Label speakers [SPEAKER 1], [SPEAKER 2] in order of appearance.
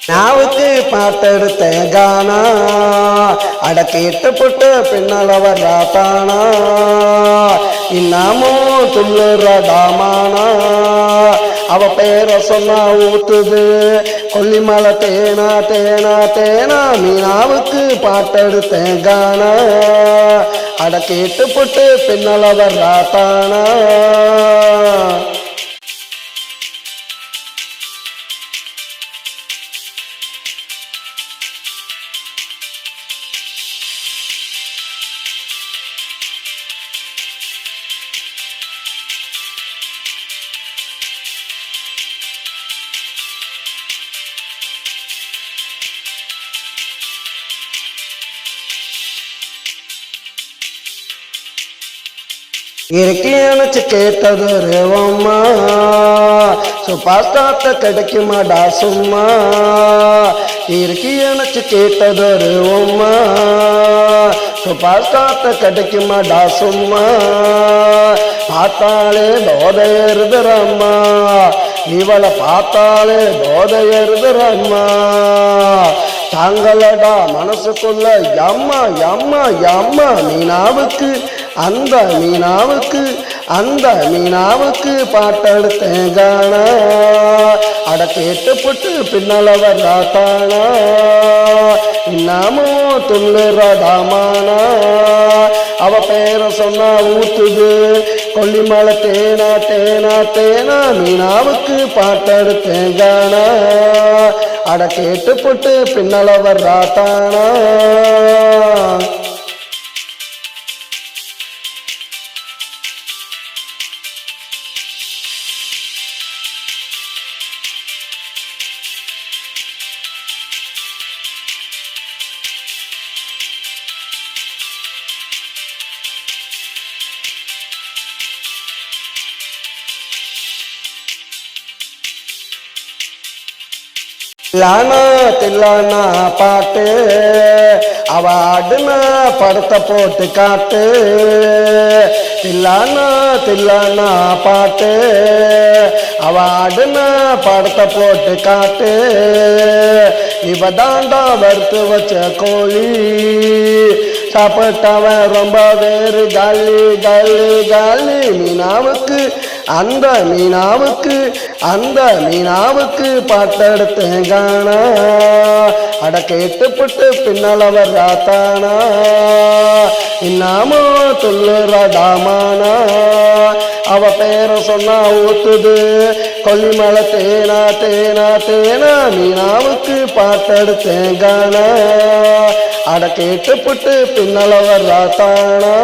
[SPEAKER 1] நாவுக்கு பாட்டெடுத்தேன் கானா அட கேட்டு புட்டு பின்னால வர்றாத்தானா இன்னமும் துள்ளுறடாமானா அவ பேரை சொன்னா ஊத்துது கொல்லிமலை தேனா தேனா தேனா மீனாவுக்கு பாட்டெடுத்தேன் கானா அட கேட்டு புட்டு பின்னால வர்றாத்தானா இறக்கியணைச்சு கேட்டதொரு அம்மா சுபாஸ்டாட்ட கிடைக்குமாடா சும்மா இறக்கியணைச்சு கேட்டதொரு அம்மா சுபாஸ்டாட்ட கிடைக்குமாடா சும்மா பார்த்தாலே போதையறுதுரம்மா இவளை பார்த்தாலே போதையறுதுரம்மா தாங்களடா மனசுக்குள்ள எம்மா எம்மா எம்மா மீனாவுக்கு அந்த மீனாவுக்கு பாட்டெடுத்தேன் கானா அட கேட்டு புட்டு பின்னால வர்றாத்தானா இன்னமும் துள்ளுறடாமானா அவ பேரை சொன்னா ஊத்துது கொல்லிமலை தேனா தேனா தேனா மீனாவுக்கு பாட்டெடுத்தேன் கானா அட கேட்டு புட்டு பின்னால வர்றாத்தானா லானா தில்லானா பாட்டு அவ ஆடுனா படத்தை போட்டு காட்டு தில்லானா பாட்டு அவ ஆடுனா படத்தை போட்டு காட்டு இவ தாண்டா வறுத்து வச்ச கோழி சாப்பிட்டவன் ரொம்ப வேறு காலி காலி காலி அந்த மீனாவுக்கு பாட்டெடுத்தேன் கானா அட கேட்டு புட்டு பின்னால வர்றாத்தானா இன்னமும் துள்ளுறடாமானா அவ பேரை சொன்னா ஊத்துது கொல்லிமலை தேனா தேனா தேனா மீனாவுக்கு பாட்டெடுத்தேன் கானா அட கேட்டு புட்டு பின்னால வர்றாத்தானா